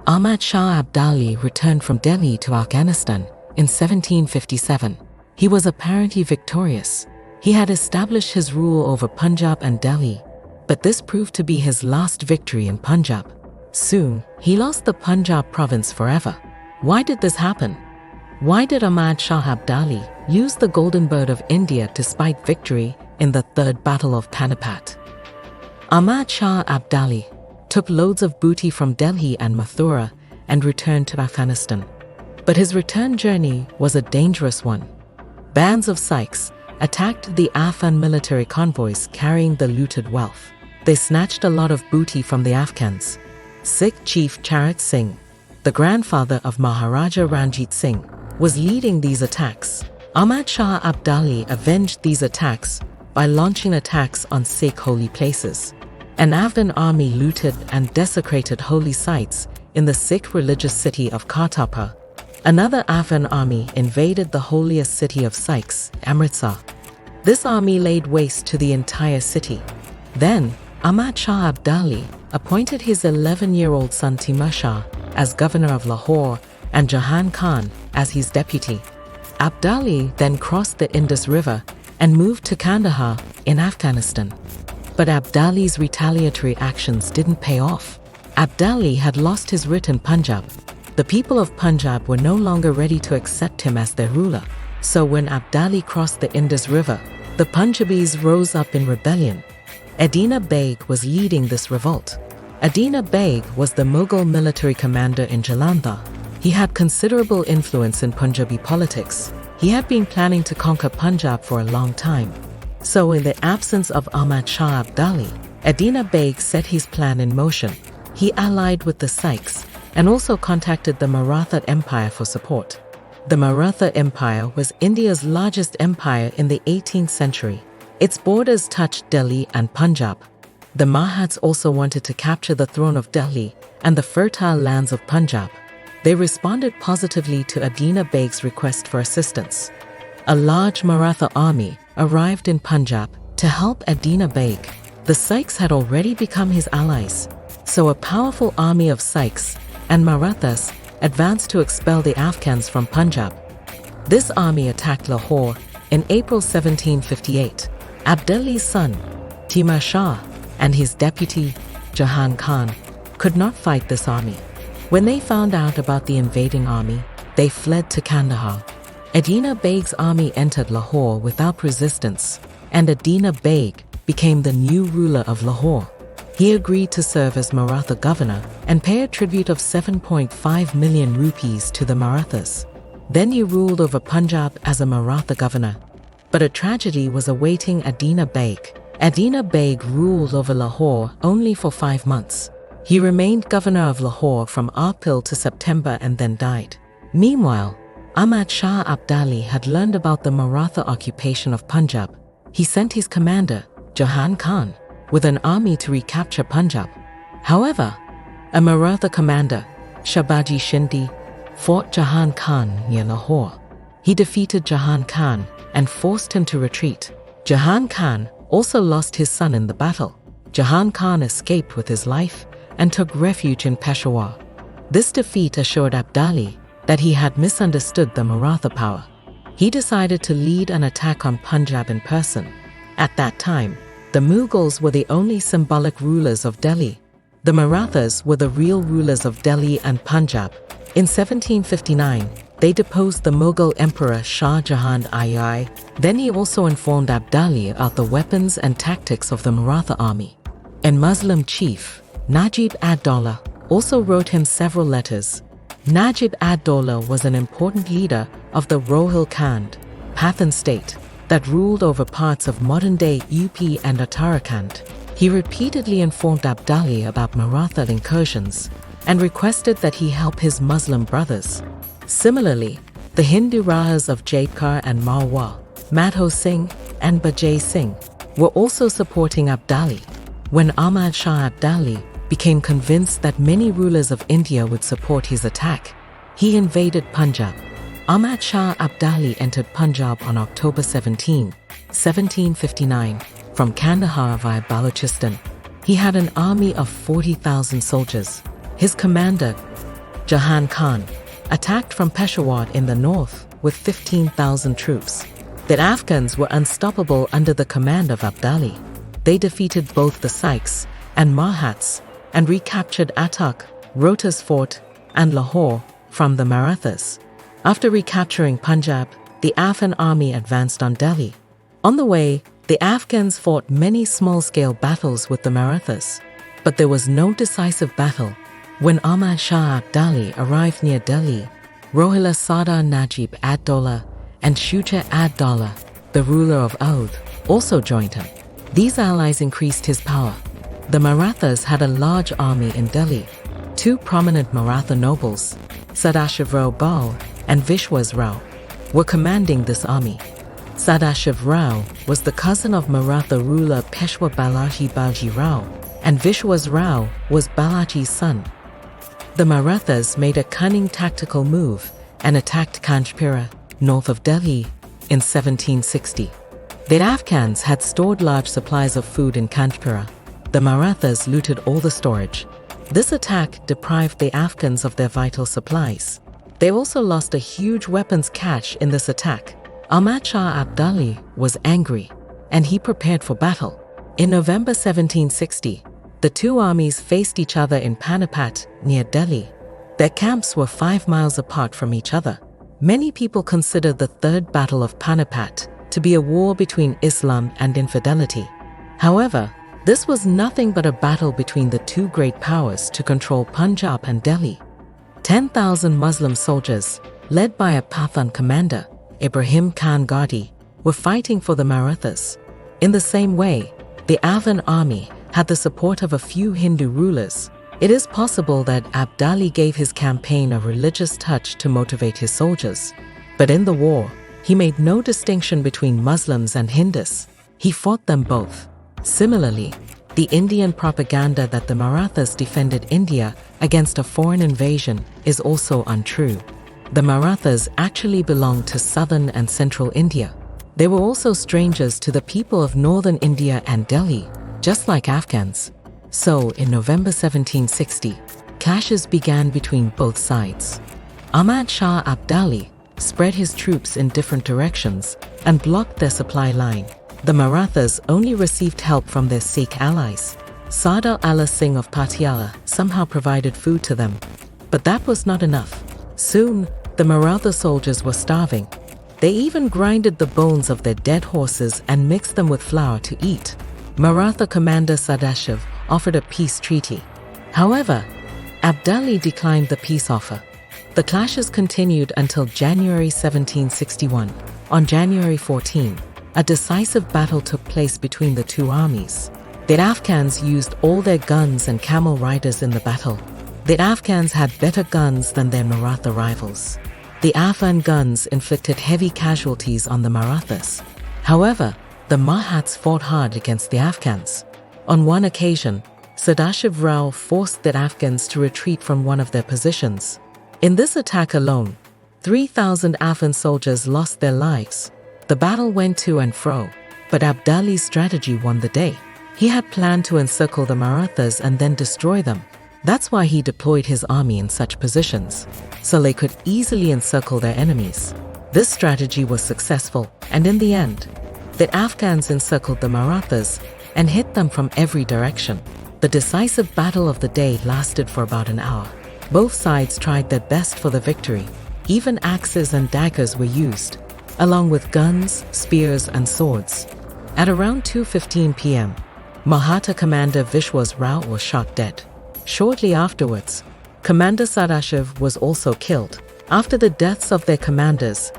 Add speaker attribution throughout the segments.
Speaker 1: Ahmad Shah Abdali returned from Delhi to Afghanistan in 1757. He was apparently victorious. He had established his rule over Punjab and Delhi, but this proved to be his last victory in Punjab. Soon, he lost the Punjab province forever. Why did this happen? Why did Ahmad Shah Abdali use the Golden Bird of India to spike victory in the Third Battle of Panipat? Ahmad Shah Abdali took loads of booty from Delhi and Mathura and returned to Afghanistan. But his return journey was a dangerous one. Bands of Sikhs attacked the Afghan military convoys carrying the looted wealth. They snatched a lot of booty from the Afghans. Sikh chief Charat Singh, the grandfather of Maharaja Ranjit Singh, was leading these attacks. Ahmad Shah Abdali avenged these attacks by launching attacks on Sikh holy places. An Afghan army looted and desecrated holy sites in the Sikh religious city of Kartarpur. Another Afghan army invaded the holiest city of Sikhs, Amritsar. This army laid waste to the entire city. Then, Ahmad Shah Abdali appointed his 11-year-old son Timur Shah as governor of Lahore and Jahan Khan as his deputy. Abdali then crossed the Indus River and moved to Kandahar in Afghanistan. But Abdali's retaliatory actions didn't pay off. Abdali had lost his writ in Punjab. The people of Punjab were no longer ready to accept him as their ruler. So when Abdali crossed the Indus River, the Punjabis rose up in rebellion. Adina Beg was leading this revolt. Adina Beg was the Mughal military commander in Jalandhar. He had considerable influence in Punjabi politics. He had been planning to conquer Punjab for a long time. So in the absence of Ahmad Shah Abdali, Adina Beg set his plan in motion. He allied with the Sikhs and also contacted the Maratha Empire for support. The Maratha Empire was India's largest empire in the 18th century. Its borders touched Delhi and Punjab. The Marathas also wanted to capture the throne of Delhi and the fertile lands of Punjab. They responded positively to Adina Beg's request for assistance. A large Maratha army arrived in Punjab to help Adina Beg. The Sikhs had already become his allies, so a powerful army of Sikhs and Marathas advanced to expel the Afghans from Punjab. This army attacked Lahore in April 1758. Abdali's son, Timur Shah, and his deputy, Jahan Khan, could not fight this army. When they found out about the invading army, they fled to Kandahar. Adina Beg's army entered Lahore without resistance, and Adina Beg became the new ruler of Lahore. He agreed to serve as Maratha governor and pay a tribute of 7.5 million rupees to the Marathas. Then he ruled over Punjab as a Maratha governor. But a tragedy was awaiting Adina Beg. Adina Beg ruled over Lahore only for 5 months. He remained governor of Lahore from April to September and then died. Meanwhile, Ahmad Shah Abdali had learned about the Maratha occupation of Punjab. He sent his commander, Jahan Khan, with an army to recapture Punjab. However, a Maratha commander, Shabaji Shinde, fought Jahan Khan near Lahore. He defeated Jahan Khan and forced him to retreat. Jahan Khan also lost his son in the battle. Jahan Khan escaped with his life and took refuge in Peshawar. This defeat assured Abdali that he had misunderstood the Maratha power. He decided to lead an attack on Punjab in person. At that time, the Mughals were the only symbolic rulers of Delhi. The Marathas were the real rulers of Delhi and Punjab. In 1759, they deposed the Mughal Emperor Shah Jahan II. Then he also informed Abdali about the weapons and tactics of the Maratha army. And Muslim chief, Najib ad-Dawla, also wrote him several letters. Najib ad-Dawla was an important leader of the Rohilkhand, Pathan state, that ruled over parts of modern-day UP and Uttarakhand. He repeatedly informed Abdali about Maratha incursions and requested that he help his Muslim brothers. Similarly, the Hindu Rajas of Jaipur and Marwar, Madho Singh and Bajay Singh, were also supporting Abdali. When Ahmad Shah Abdali became convinced that many rulers of India would support his attack, he invaded Punjab. Ahmad Shah Abdali entered Punjab on October 17, 1759, from Kandahar via Balochistan. He had an army of 40,000 soldiers. His commander, Jahan Khan, attacked from Peshawar in the north with 15,000 troops. The Afghans were unstoppable under the command of Abdali. They defeated both the Sikhs and Marathas and recaptured Attock, Rohtas Fort, and Lahore from the Marathas. After recapturing Punjab, the Afghan army advanced on Delhi. On the way, the Afghans fought many small-scale battles with the Marathas, but there was no decisive battle. When Ahmad Shah Durrani arrived near Delhi, Rohilla Sardar Najib ad-Dawla and Shuja ad-Dawla, the ruler of Oudh, also joined him. These allies increased his power. The Marathas had a large army in Delhi. Two prominent Maratha nobles, Sadashiv Rao Baul and Vishwas Rao, were commanding this army. Sadashiv Rao was the cousin of Maratha ruler Peshwa Balaji Balji Rao, and Vishwas Rao was Balaji's son. The Marathas made a cunning tactical move and attacked Kanchpura, north of Delhi, in 1760. The Afghans had stored large supplies of food in Kanchpura. The Marathas looted all the storage. This attack deprived the Afghans of their vital supplies. They also lost a huge weapons cache in this attack. Ahmad Shah Durrani was angry, and he prepared for battle. In November 1760, the two armies faced each other in Panipat, near Delhi. Their camps were 5 miles apart from each other. Many people consider the Third Battle of Panipat to be a war between Islam and infidelity. However, this was nothing but a battle between the two great powers to control Punjab and Delhi. 10,000 Muslim soldiers, led by a Pathan commander, Ibrahim Khan Gadi, were fighting for the Marathas. In the same way, the Afghan army had the support of a few Hindu rulers. It is possible that Abdali gave his campaign a religious touch to motivate his soldiers. But in the war, he made no distinction between Muslims and Hindus. He fought them both. Similarly, the Indian propaganda that the Marathas defended India against a foreign invasion is also untrue. The Marathas actually belonged to southern and central India. They were also strangers to the people of northern India and Delhi, just like Afghans. So, in November 1760, clashes began between both sides. Ahmad Shah Durrani spread his troops in different directions and blocked their supply line. The Marathas only received help from their Sikh allies. Sardar Allah Singh of Patiala somehow provided food to them. But that was not enough. Soon, the Maratha soldiers were starving. They even grinded the bones of their dead horses and mixed them with flour to eat. Maratha commander Sadashiv offered a peace treaty. However, Abdali declined the peace offer. The clashes continued until January 1761. On January 14, a decisive battle took place between the two armies. The Afghans used all their guns and camel riders in the battle. The Afghans had better guns than their Maratha rivals. The Afghan guns inflicted heavy casualties on the Marathas. However, the Marathas fought hard against the Afghans. On one occasion, Sadashiv Rao forced the Afghans to retreat from one of their positions. In this attack alone, 3,000 Afghan soldiers lost their lives. The battle went to and fro, but Abdali's strategy won the day. He had planned to encircle the Marathas and then destroy them. That's why he deployed his army in such positions, so they could easily encircle their enemies. This strategy was successful, and in the end, the Afghans encircled the Marathas and hit them from every direction. The decisive battle of the day lasted for about an hour. Both sides tried their best for the victory. Even axes and daggers were used, along with guns, spears, and swords. At around 2:15 p.m., Maratha commander Vishwas Rao was shot dead. Shortly afterwards, Commander Sadashiv was also killed. After the deaths of their commanders,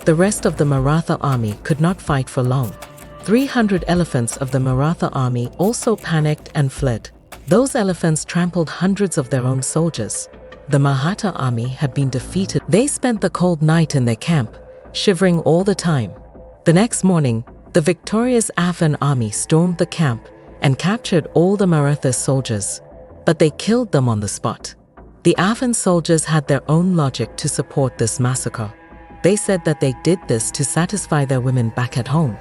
Speaker 1: the rest of the Maratha army could not fight for long. 300 elephants of the Maratha army also panicked and fled. Those elephants trampled hundreds of their own soldiers. The Maratha army had been defeated. They spent the cold night in their camp, shivering all the time. The next morning, the victorious Afghan army stormed the camp and captured all the Maratha soldiers, but they killed them on the spot. The Afghan soldiers had their own logic to support this massacre. They said that they did this to satisfy their women back at home.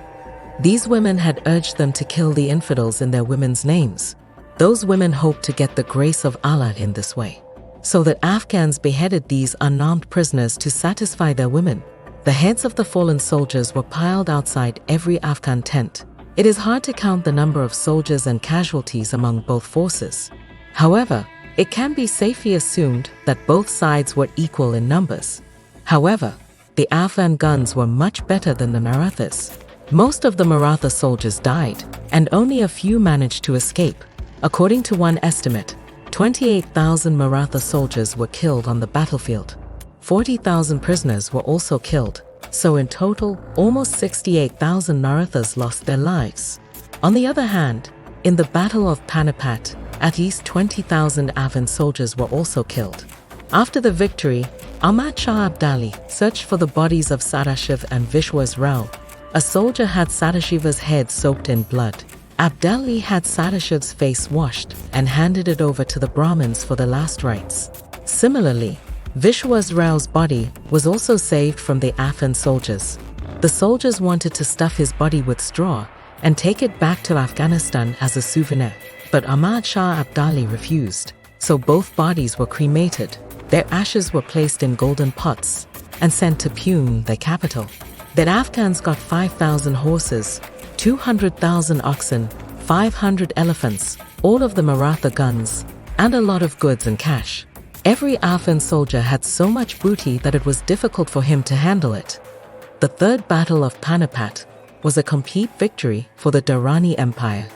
Speaker 1: These women had urged them to kill the infidels in their women's names. Those women hoped to get the grace of Allah in this way. so the Afghans beheaded these unarmed prisoners to satisfy their women. The heads of the fallen soldiers were piled outside every Afghan tent. It is hard to count the number of soldiers and casualties among both forces. However, it can be safely assumed that both sides were equal in numbers. However, the Afghan guns were much better than the Marathas. Most of the Maratha soldiers died, and only a few managed to escape. According to one estimate, 28,000 Maratha soldiers were killed on the battlefield. 40,000 prisoners were also killed, so in total, almost 68,000 Marathas lost their lives. On the other hand, in the Battle of Panipat, at least 20,000 Afghan soldiers were also killed. After the victory, Ahmad Shah Durrani searched for the bodies of Sadashiv and Vishwas Rao. A soldier had Sadashiv's head soaked in blood. Durrani had Sadashiv's face washed and handed it over to the Brahmins for the last rites. Similarly, Vishwas Rao's body was also saved from the Afghan soldiers. The soldiers wanted to stuff his body with straw and take it back to Afghanistan as a souvenir, but Ahmad Shah Durrani refused, so both bodies were cremated. Their ashes were placed in golden pots and sent to Pune, the capital. The Afghans got 5,000 horses, 200,000 oxen, 500 elephants, all of the Maratha guns, and a lot of goods and cash. Every Afghan soldier had so much booty that it was difficult for him to handle it. The Third Battle of Panipat was a complete victory for the Durrani Empire.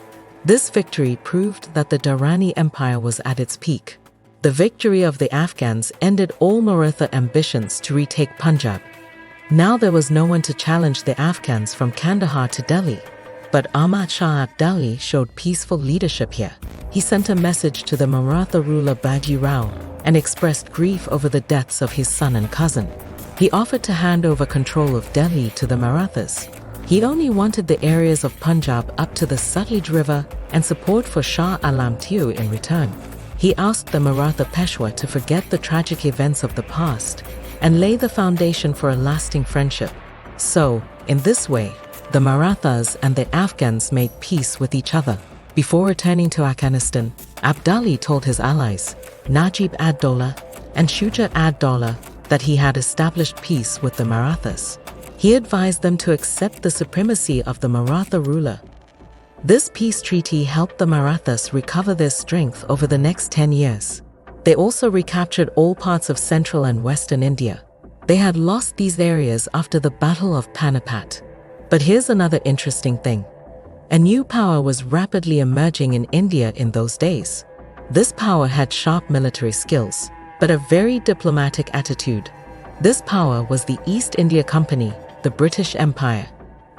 Speaker 1: This victory proved that the Durrani Empire was at its peak. The victory of the Afghans ended all Maratha ambitions to retake Punjab. Now there was no one to challenge the Afghans from Kandahar to Delhi. But Ahmad Shah Durrani showed peaceful leadership here. He sent a message to the Maratha ruler Baji Rao and expressed grief over the deaths of his son and cousin. He offered to hand over control of Delhi to the Marathas. He only wanted the areas of Punjab up to the Sutlej River and support for Shah Alam II in return. He asked the Maratha Peshwa to forget the tragic events of the past and lay the foundation for a lasting friendship. So, in this way, the Marathas and the Afghans made peace with each other. Before returning to Afghanistan, Durrani told his allies, Najib ad-Dawla and Shuja ad-Dawla, that he had established peace with the Marathas. He advised them to accept the supremacy of the Maratha ruler. This peace treaty helped the Marathas recover their strength over the next 10 years. They also recaptured all parts of central and western India. They had lost these areas after the Battle of Panipat. But here's another interesting thing. A new power was rapidly emerging in India in those days. This power had sharp military skills, but a very diplomatic attitude. This power was the East India Company, the British Empire.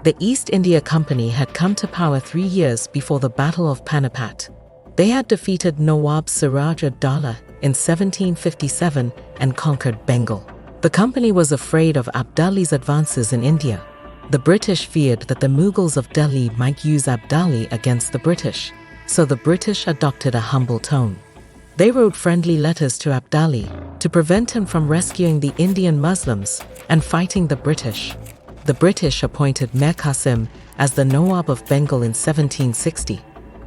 Speaker 1: The East India Company had come to power 3 years before the Battle of Panipat. They had defeated Nawab Siraj ud-Dawla in 1757 and conquered Bengal. The company was afraid of Durrani's advances in India. The British feared that the Mughals of Delhi might use Durrani against the British, so the British adopted a humble tone. They wrote friendly letters to Durrani to prevent him from rescuing the Indian Muslims and fighting the British. The British appointed Mir Qasim as the Nawab of Bengal in 1760.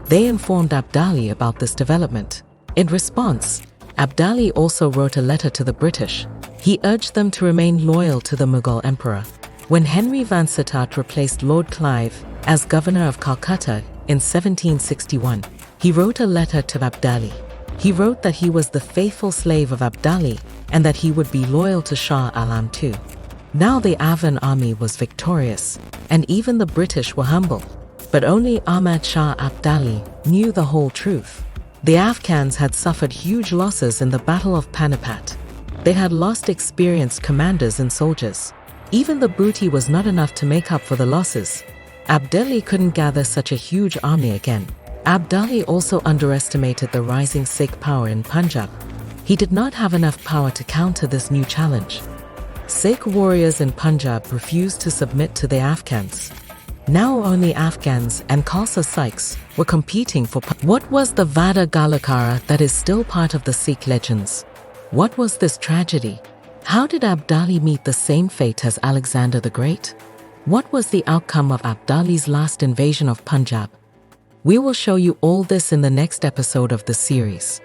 Speaker 1: They informed Durrani about this development. In response, Durrani also wrote a letter to the British. He urged them to remain loyal to the Mughal emperor. When Henry Vansittart replaced Lord Clive as governor of Calcutta in 1761, he wrote a letter to Durrani. He wrote that he was the faithful slave of Durrani and that he would be loyal to Shah Alam II. Now the Afghan army was victorious, and even the British were humble. But only Ahmad Shah Durrani knew the whole truth. The Afghans had suffered huge losses in the Battle of Panipat. They had lost experienced commanders and soldiers. Even the booty was not enough to make up for the losses. Durrani couldn't gather such a huge army again. Durrani also underestimated the rising Sikh power in Punjab. He did not have enough power to counter this new challenge. Sikh warriors in Punjab refused to submit to the Afghans. Now only Afghans and Khalsa Sikhs were competing for What was the Vada Galakara that is still part of the Sikh legends? What was this tragedy? How did Durrani meet the same fate as Alexander the Great? What was the outcome of Durrani's last invasion of Punjab? We will show you all this in the next episode of the series.